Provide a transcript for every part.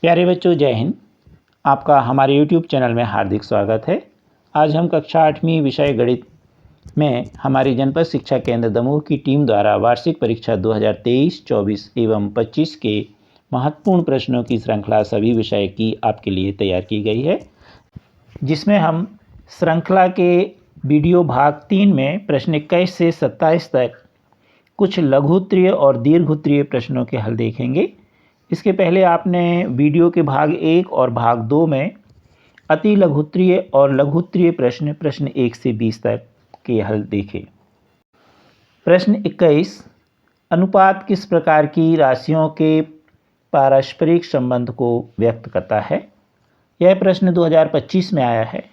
प्यारे बच्चों, जय हिंद। आपका हमारे YouTube चैनल में हार्दिक स्वागत है। आज हम कक्षा 8वीं विषय गणित में हमारी जनपद शिक्षा केंद्र दमोह की टीम द्वारा वार्षिक परीक्षा 2023, 24 एवं 25 के महत्वपूर्ण प्रश्नों की श्रृंखला सभी विषय की आपके लिए तैयार की गई है, जिसमें हम श्रृंखला के वीडियो भाग 3 में प्रश्न 21 से 27 तक कुछ लघुत्तरीय और दीर्घोत्तरीय प्रश्नों के हल देखेंगे। इसके पहले आपने वीडियो के भाग 1 और भाग 2 में अति लघुत्तरीय और लघुत्तरीय प्रश्न 1 से 20 तक के हल देखे। प्रश्न 21, अनुपात किस प्रकार की राशियों के पारस्परिक संबंध को व्यक्त करता है? यह प्रश्न 2025 में आया है।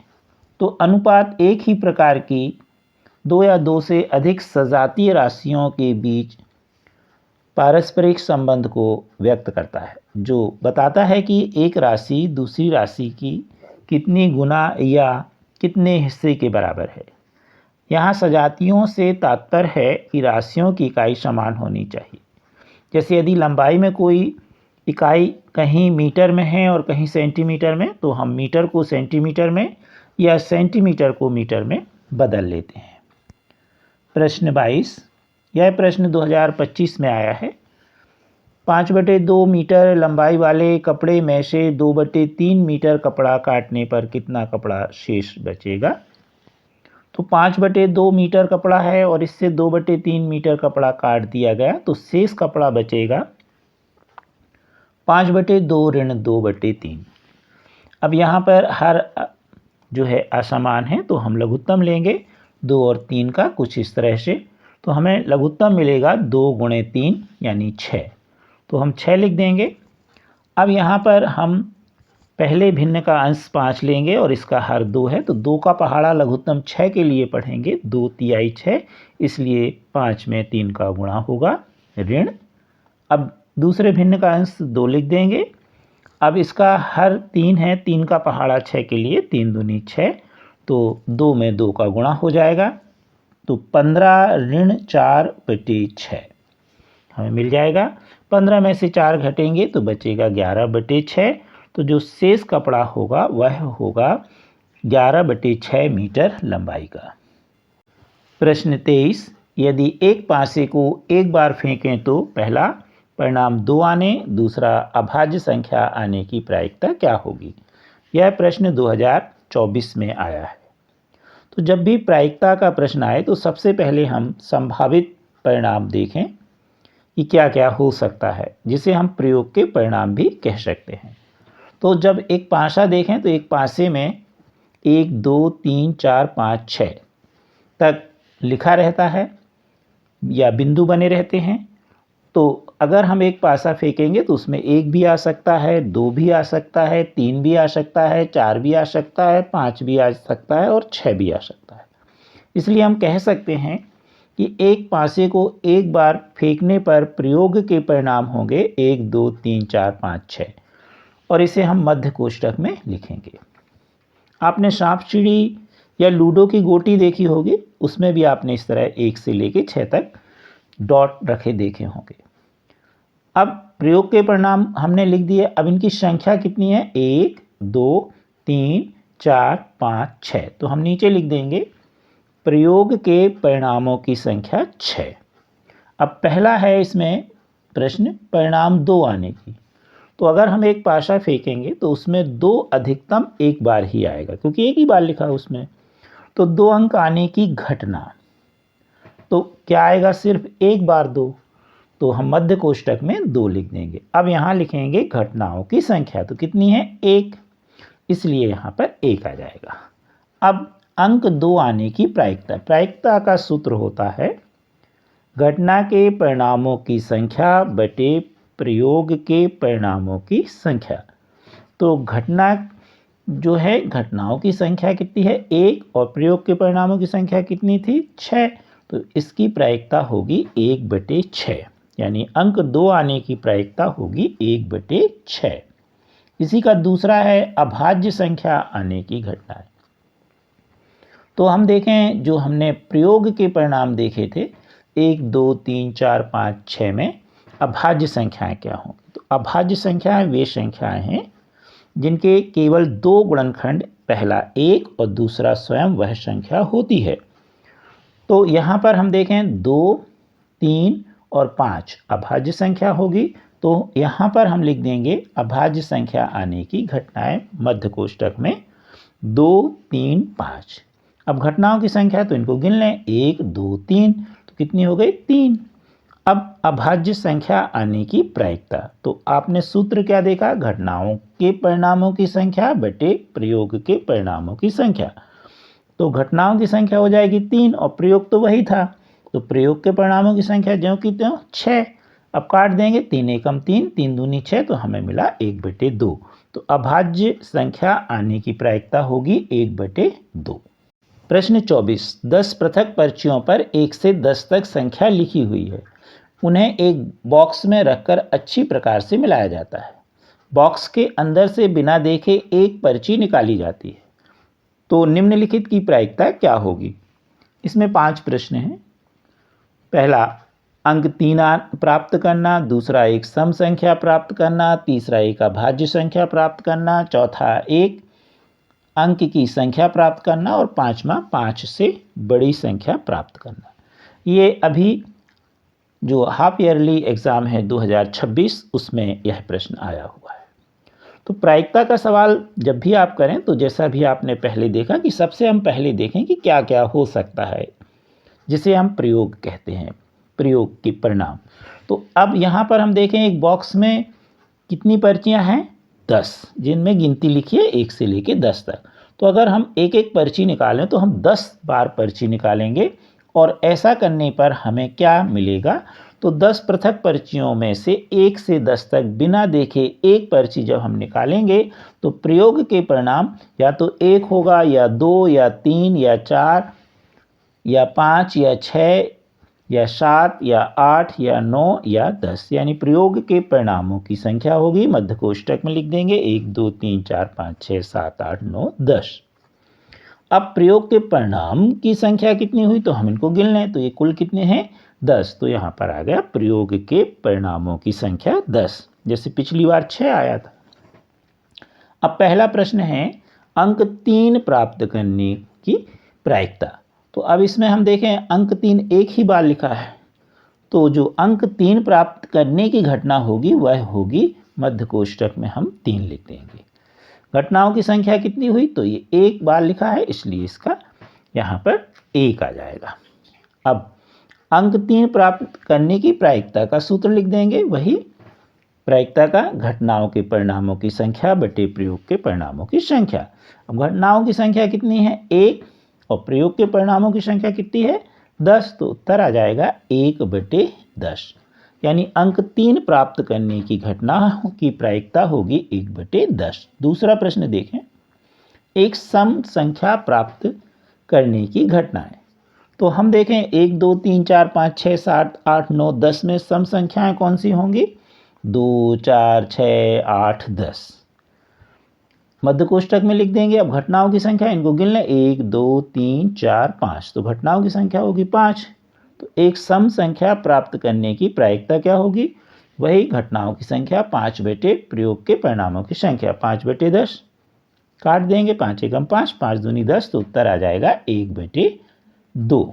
तो अनुपात एक ही प्रकार की दो या दो से अधिक सजातीय राशियों के बीच पारस्परिक संबंध को व्यक्त करता है, जो बताता है कि एक राशि दूसरी राशि की कितनी गुना या कितने हिस्से के बराबर है। यहाँ सजातियों से तात्पर्य है कि राशियों की इकाई समान होनी चाहिए। जैसे यदि लंबाई में कोई इकाई कहीं मीटर में है और कहीं सेंटीमीटर में, तो हम मीटर को सेंटीमीटर में या सेंटीमीटर को मीटर में बदल लेते हैं। प्रश्न 22, यह प्रश्न 2025 में आया है। 5/2 मीटर लंबाई वाले कपड़े में से 2/3 मीटर कपड़ा काटने पर कितना कपड़ा शेष बचेगा? तो 5/2 मीटर कपड़ा है और इससे 2/3 मीटर कपड़ा काट दिया गया, तो शेष कपड़ा बचेगा 5/2 ऋण 2/3। अब यहाँ पर हर जो है असमान है, तो हम लघुत्तम लेंगे 2 और 3 का कुछ इस तरह से। तो हमें लघुत्तम मिलेगा 2 × 3 यानी 6। तो हम 6 लिख देंगे। अब यहाँ पर हम पहले भिन्न का अंश 5 लेंगे और इसका हर 2 है, तो 2 का पहाड़ा लघुत्तम 6 के लिए पढ़ेंगे। 2 तिहाई 6, इसलिए 5 में 3 का गुणा होगा ऋण। अब दूसरे भिन्न का अंश 2 लिख देंगे। अब इसका हर 3 है, 3 का पहाड़ा 6 के लिए 3 दूनी 6, तो 2 में 2 का गुणा हो जाएगा। तो 15 ऋण 4/6 हमें मिल जाएगा। 15 में से 4 घटेंगे तो बचेगा 11/6। तो जो शेष कपड़ा होगा वह होगा 11/6 मीटर लंबाई का। प्रश्न 23, यदि एक पासे को एक बार फेंकें तो पहला परिणाम 2 आने, दूसरा अभाज्य संख्या आने की प्रायिकता क्या होगी? यह प्रश्न 2024 में आया है। तो जब भी प्रायिकता का प्रश्न आए तो सबसे पहले हम संभावित परिणाम देखें कि क्या क्या हो सकता है, जिसे हम प्रयोग के परिणाम भी कह सकते हैं। तो जब एक पासा देखें तो एक पासे में 1, 2, 3, 4, 5, 6 तक लिखा रहता है या बिंदु बने रहते हैं। तो अगर हम एक पासा फेंकेंगे तो उसमें 1 भी आ सकता है, 2 भी आ सकता है, 3 भी आ सकता है, 4 भी आ सकता है, 5 भी आ सकता है और 6 भी आ सकता है। इसलिए हम कह सकते हैं कि एक पासे को एक बार फेंकने पर प्रयोग के परिणाम होंगे 1, 2, 3, 4, 5, 6, और इसे हम मध्य कोष्ठक में लिखेंगे। आपने सांप सीढ़ी या लूडो की गोटी देखी होगी, उसमें भी आपने इस तरह 1 से लेकर 6 तक डॉट रखे देखे होंगे। अब प्रयोग के परिणाम हमने लिख दिए। अब इनकी संख्या कितनी है? 1, 2, 3, 4, 5, 6। तो हम नीचे लिख देंगे प्रयोग के परिणामों की संख्या 6। अब पहला है इसमें प्रश्न परिणाम 2 आने की। तो अगर हम एक पासा फेंकेंगे तो उसमें 2 अधिकतम एक बार ही आएगा, क्योंकि एक ही बार लिखा है उसमें। तो 2 अंक आने की घटना, तो क्या आएगा? सिर्फ एक बार 2, तो हम मध्य कोष्ठक में 2 लिख देंगे। अब यहाँ लिखेंगे घटनाओं की संख्या, तो कितनी है? 1, इसलिए यहाँ पर 1 आ जाएगा। अब अंक 2 आने की प्रायिकता। प्रायिकता का सूत्र होता है घटना के परिणामों की संख्या बटे प्रयोग के परिणामों की संख्या। तो घटना जो है, घटनाओं की संख्या कितनी है? 1, और प्रयोग के परिणामों की संख्या कितनी थी? 6। तो इसकी प्रायिकता होगी 1/6, यानी अंक 2 आने की प्रायिकता होगी 1/6। इसी का दूसरा है अभाज्य संख्या आने की घटना है। तो हम देखें, जो हमने प्रयोग के परिणाम देखे थे 1, 2, 3, 4, 5, 6 में अभाज्य संख्याएं क्या होंगी? तो अभाज्य संख्याएं वे संख्याएं हैं जिनके केवल दो गुणनखंड, पहला 1 और दूसरा स्वयं वह संख्या होती है। तो यहाँ पर हम देखें 2, 3 और 5 अभाज्य संख्या होगी, तो यहाँ पर हम लिख देंगे अभाज्य संख्या आने की घटनाएं मध्य कोष्ठक में 2, 3, 5। अब घटनाओं की संख्या तो इनको गिन लें, 1, 2, 3, तो कितनी हो गई? 3। अब अभाज्य संख्या आने की प्रायिकता, तो आपने सूत्र क्या देखा? घटनाओं के परिणामों की संख्या बटे प्रयोग के परिणामों की संख्या। तो घटनाओं की संख्या हो जाएगी 3 और प्रयोग तो वही था, तो प्रयोग के परिणामों की संख्या ज्यों की त्यों 6। अब काट देंगे, 3 एकम 3, 3 दूनी 6, तो हमें मिला 1/2। तो अभाज्य संख्या आने की प्रायिकता होगी 1/2। प्रश्न 24, 10 पृथक पर्चियों पर 1 से 10 तक संख्या लिखी हुई है। उन्हें एक बॉक्स में रखकर अच्छी प्रकार से मिलाया जाता है। बॉक्स के अंदर से बिना देखे एक पर्ची निकाली जाती है, तो निम्नलिखित की प्रायिकता क्या होगी? इसमें 5 प्रश्न हैं। पहला, अंक 3 प्राप्त करना, दूसरा एक सम संख्या प्राप्त करना, तीसरा एक अभाज्य संख्या प्राप्त करना, चौथा एक अंक की संख्या प्राप्त करना और पांचवा 5 से बड़ी संख्या प्राप्त करना। ये अभी जो हाफ ईयरली एग्ज़ाम है 2026 उसमें यह प्रश्न आया हुआ है। तो प्रायिकता का सवाल जब भी आप करें तो जैसा भी आपने पहले देखा कि सबसे हम पहले देखें कि क्या क्या हो सकता है, जिसे हम प्रयोग कहते हैं, प्रयोग के परिणाम। तो अब यहाँ पर हम देखें एक बॉक्स में कितनी पर्चियाँ हैं? 10, जिनमें गिनती लिखी है 1 से लेकर 10 तक। तो अगर हम एक एक पर्ची निकालें तो हम 10 बार पर्ची निकालेंगे और ऐसा करने पर हमें क्या मिलेगा? तो 10 पृथक पर्चियों में से 1 से 10 तक बिना देखे एक पर्ची जब हम निकालेंगे तो प्रयोग के परिणाम या तो 1 होगा या 2 या 3 या 4 या 5 या 6 या 7 या 8 या 9 या 10, यानी प्रयोग के परिणामों की संख्या होगी। मध्य कोष्ठक में लिख देंगे 1, 2, 3, 4, 5, 6, 7, 8, 9, 10। अब प्रयोग के परिणाम की संख्या कितनी हुई तो हम इनको गिन लें, तो ये कुल कितने हैं? 10। तो यहाँ पर आ गया प्रयोग के परिणामों की संख्या 10, जैसे पिछली बार 6 आया था। अब पहला प्रश्न है अंक 3 प्राप्त करने की प्रायिकता। तो अब इसमें हम देखें अंक 3 एक ही बार लिखा है, तो जो अंक 3 प्राप्त करने की घटना होगी वह होगी, मध्य कोष्ठक में हम 3 लिख देंगे। घटनाओं की संख्या कितनी हुई तो ये एक बार लिखा है, इसलिए इसका यहाँ पर 1 आ जाएगा। अब अंक 3 प्राप्त करने की प्रायिकता का सूत्र लिख देंगे, वही प्रायिकता का घटनाओं के परिणामों की संख्या बटे प्रयोग के परिणामों की संख्या। अब घटनाओं की संख्या कितनी है? 1 और प्रयोग के परिणामों की संख्या कितनी है? 10, तो उत्तर आ जाएगा 1/10, यानी अंक 3 प्राप्त करने की घटना की प्रायिकता होगी 1/10। दूसरा प्रश्न देखें, एक सम संख्या प्राप्त करने की घटना है। तो हम देखें 1, 2, 3, 4, 5, 6, 7, 8, 9, 10 में सम संख्याएं कौन सी होंगी? 2, 4, 6, 8, 10। मध्य कोष्ठक में लिख देंगे। अब घटनाओं की संख्या इनको गिन लें, 1, 2, 3, 4, 5, तो घटनाओं की संख्या होगी 5। तो एक सम संख्या प्राप्त करने की प्रायिकता क्या होगी? वही घटनाओं की संख्या 5 बटे प्रयोग के परिणामों की संख्या 5/10। काट देंगे, 5 एकम 5, 5 दूनी 10, तो उत्तर आ जाएगा 1/2।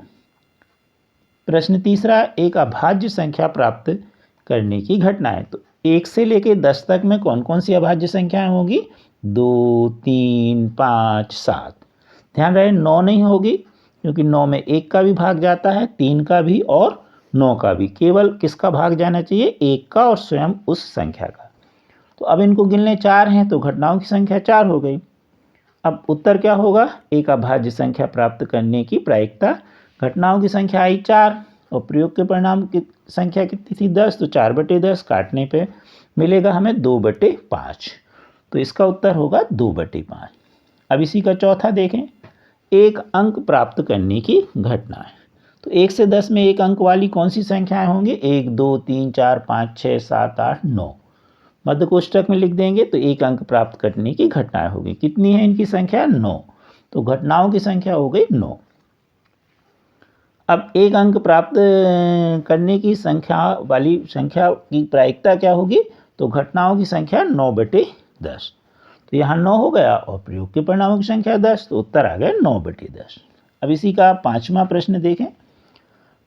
प्रश्न तीसरा, एक अभाज्य संख्या प्राप्त करने की घटना है। तो 1 से लेकर 10 तक में कौन कौन सी अभाज्य संख्याएं होगी? 2, 3, 5, 7। ध्यान रहे 9 नहीं होगी, क्योंकि 9 में 1 का भी भाग जाता है, 3 का भी और 9 का भी। केवल किसका भाग जाना चाहिए? 1 का और स्वयं उस संख्या का। तो अब इनको गिन लें, 4 हैं, तो घटनाओं की संख्या 4 हो गई। अब उत्तर क्या होगा? एक अभाज्य संख्या प्राप्त करने की प्रायिकता, घटनाओं की संख्या आई 4 और प्रयोग के परिणाम की संख्या कितनी थी? 10, तो 4/10 काटने पे मिलेगा हमें 2/5, तो इसका उत्तर होगा 2/5। अब इसी का चौथा देखें, एक अंक प्राप्त करने की घटना है। तो 1 से 10 में एक अंक वाली कौन सी संख्याएं होंगी? 1, 2, 3, 4, 5, 6, 7, 8, 9। मध्य कोष्ठक में लिख देंगे, तो एक अंक प्राप्त करने की घटनाएं होगी। कितनी है इनकी संख्या? 9, तो घटनाओं की संख्या हो गई 9। अब एक अंक प्राप्त करने की संख्या वाली संख्या की प्रायिकता क्या होगी? तो घटनाओं की संख्या 9/10। तो यहाँ 9 हो गया और प्रयोग के परिणामों की संख्या 10, तो उत्तर आ गया 9/10। अब इसी का 5वां प्रश्न देखें।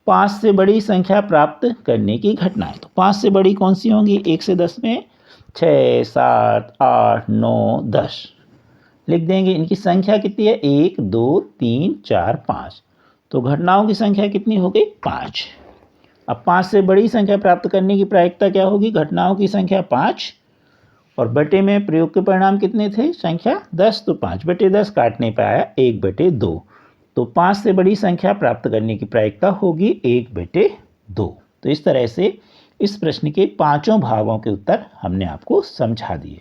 5 से बड़ी संख्या प्राप्त करने की घटनाएं। तो 5 से बड़ी कौन सी होंगी? 1 से 10 में 6, 7, 8, 9, 10 लिख देंगे। इनकी संख्या कितनी है? 1, 2, 3, 4, 5। तो घटनाओं की संख्या कितनी हो गई? 5। अब 5 से बड़ी संख्या प्राप्त करने की प्रायिकता क्या होगी? घटनाओं की संख्या 5 और बटे में प्रयोग के परिणाम कितने थे? संख्या 10। तो 5/10 काटने पर आया 1/2। तो 5 से बड़ी संख्या प्राप्त करने की प्रायिकता होगी 1/2। तो इस तरह से इस प्रश्न के पांचों भागों के उत्तर हमने आपको समझा दिए।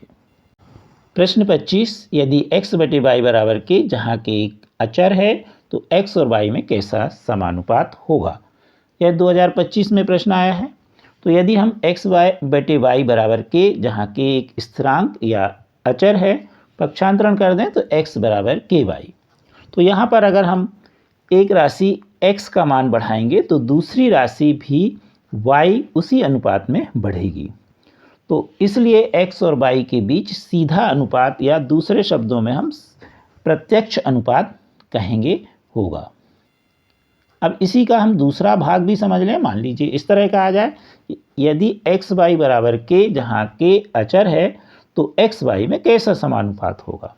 प्रश्न 25, यदि x/y बराबर के जहाँ के एक अचर है तो x और y में कैसा समानुपात होगा? यह 2025 में प्रश्न आया है। तो यदि हम x/y बराबर के जहाँ के एक स्थिरांक या अचर है पक्षांतरण कर दें तो x बराबर ky। तो यहाँ पर अगर हम एक राशि x का मान बढ़ाएंगे तो दूसरी राशि भी y उसी अनुपात में बढ़ेगी। तो इसलिए x और y के बीच सीधा अनुपात या दूसरे शब्दों में हम प्रत्यक्ष अनुपात कहेंगे होगा। अब इसी का हम दूसरा भाग भी समझ लें। मान लीजिए इस तरह का आ जाए, यदि x y बराबर के जहाँ के अचर है तो x y में कैसा समानुपात होगा?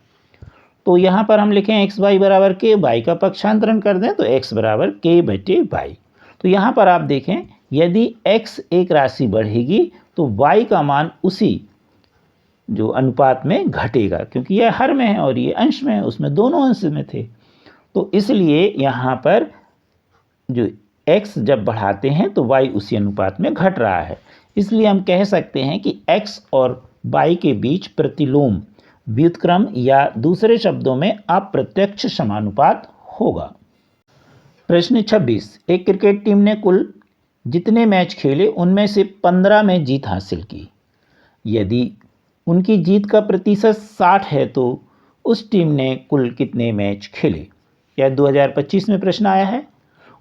तो यहाँ पर हम लिखें x y बराबर के, y का पक्षांतरण कर दें तो x बराबर k/y। तो यहाँ पर आप देखें, यदि x एक राशि बढ़ेगी तो y का मान उसी जो अनुपात में घटेगा, क्योंकि यह हर में है और ये अंश में है, उसमें दोनों अंश में थे। तो इसलिए यहाँ पर जो x जब बढ़ाते हैं तो y उसी अनुपात में घट रहा है। इसलिए हम कह सकते हैं कि x और y के बीच प्रतिलोम व्युत्क्रम या दूसरे शब्दों में अप्रत्यक्ष समानुपात होगा। प्रश्न 26, एक क्रिकेट टीम ने कुल जितने मैच खेले उनमें से 15 में जीत हासिल की। यदि उनकी जीत का प्रतिशत 60 है तो उस टीम ने कुल कितने मैच खेले? यह 2025 में प्रश्न आया है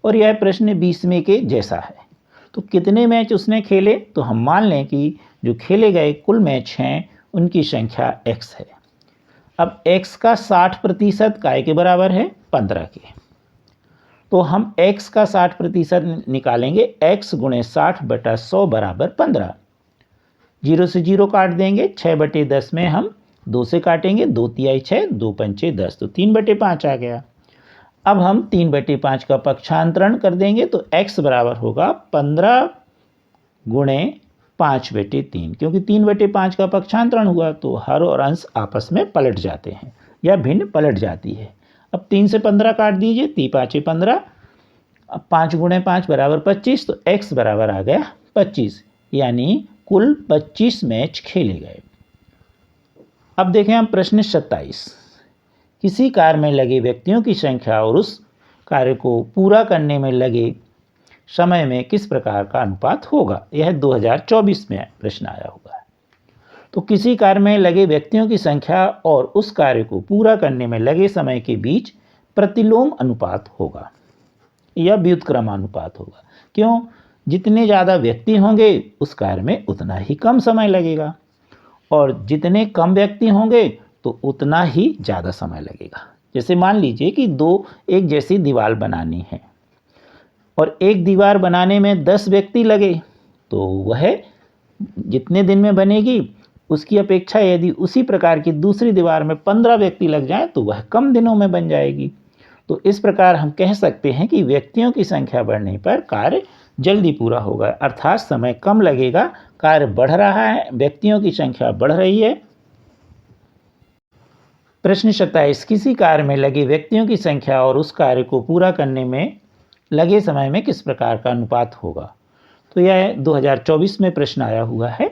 और यह प्रश्न 20वें के जैसा है। तो कितने मैच उसने खेले? तो हम मान लें कि जो खेले गए कुल मैच हैं उनकी संख्या x है। अब x का 60% काय के बराबर है? 15 के। तो हम x का 60% निकालेंगे, x × 60/100 बराबर 15। 0 से 0 काट देंगे, 6/10 में हम 2 से काटेंगे, 2 तिहाई 6, 2 पंचे 10, तो 3/5 आ गया। अब हम 3/5 का पक्षांतरण कर देंगे तो x बराबर होगा 15 × 5/3, क्योंकि 3/5 का पक्षांतरण हुआ तो हर और अंश आपस में पलट जाते हैं या भिन्न पलट जाती है। अब 3 से 15 काट दीजिए, 3 5 15, अब 5 × 5 बराबर 25, तो x बराबर आ गया 25, यानी कुल 25 मैच खेले गए। अब देखें हम प्रश्न 27, किसी कार्य में लगे व्यक्तियों की संख्या और उस कार्य को पूरा करने में लगे समय में किस प्रकार का अनुपात होगा? यह 2024 में प्रश्न आया हुआ है। तो किसी कार्य में लगे व्यक्तियों की संख्या और उस कार्य को पूरा करने में लगे समय के बीच प्रतिलोम अनुपात होगा या व्युत्क्रमानुपात होगा। क्यों? जितने ज़्यादा व्यक्ति होंगे उस कार्य में उतना ही कम समय लगेगा और जितने कम व्यक्ति होंगे तो उतना ही ज़्यादा समय लगेगा। जैसे मान लीजिए कि दो एक जैसी दीवार बनानी है और एक दीवार बनाने में 10 व्यक्ति लगे, तो वह जितने दिन में बनेगी उसकी अपेक्षा यदि उसी प्रकार की दूसरी दीवार में 15 व्यक्ति लग जाएं तो वह कम दिनों में बन जाएगी। तो इस प्रकार हम कह सकते हैं कि व्यक्तियों की संख्या बढ़ने पर कार्य जल्दी पूरा होगा, अर्थात समय कम लगेगा, कार्य बढ़ रहा है, व्यक्तियों की संख्या बढ़ रही है। प्रश्न 27, किसी कार्य में लगे व्यक्तियों की संख्या और उस कार्य को पूरा करने में लगे समय में किस प्रकार का अनुपात होगा? तो यह 2024 में प्रश्न आया हुआ है।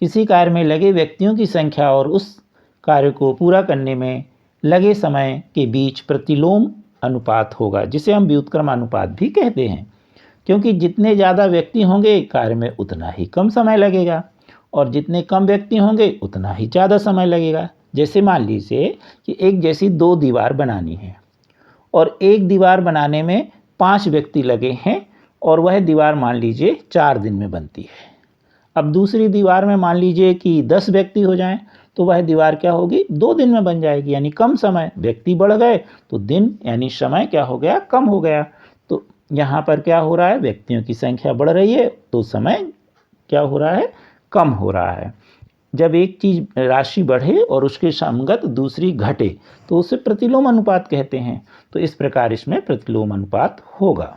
किसी कार्य में लगे व्यक्तियों की संख्या और उस कार्य को पूरा करने में लगे समय के बीच प्रतिलोम अनुपात होगा, जिसे हम व्युत्क्रम अनुपात भी कहते हैं, क्योंकि जितने ज़्यादा व्यक्ति होंगे कार्य में उतना ही कम समय लगेगा और जितने कम व्यक्ति होंगे उतना ही ज़्यादा समय लगेगा। जैसे मान लीजिए कि एक जैसी दो दीवार बनानी है और एक दीवार बनाने में 5 व्यक्ति लगे हैं और वह दीवार मान लीजिए 4 दिन में बनती है। अब दूसरी दीवार में मान लीजिए कि 10 व्यक्ति हो जाएं, तो वह दीवार क्या होगी, 2 दिन में बन जाएगी, यानी कम समय। व्यक्ति बढ़ गए तो दिन यानी समय क्या हो गया, कम हो गया। तो यहाँ पर क्या हो रहा है, व्यक्तियों की संख्या बढ़ रही है तो समय क्या हो रहा है, कम हो रहा है। जब एक चीज राशि बढ़े और उसके संगत दूसरी घटे तो उसे प्रतिलोम अनुपात कहते हैं। तो इस प्रकार इसमें प्रतिलोम अनुपात होगा।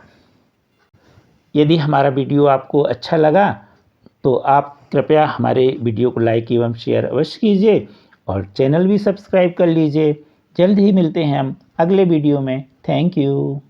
यदि हमारा वीडियो आपको अच्छा लगा तो आप कृपया हमारे वीडियो को लाइक एवं शेयर अवश्य कीजिए और चैनल भी सब्सक्राइब कर लीजिए। जल्द ही मिलते हैं हम अगले वीडियो में। Thank you.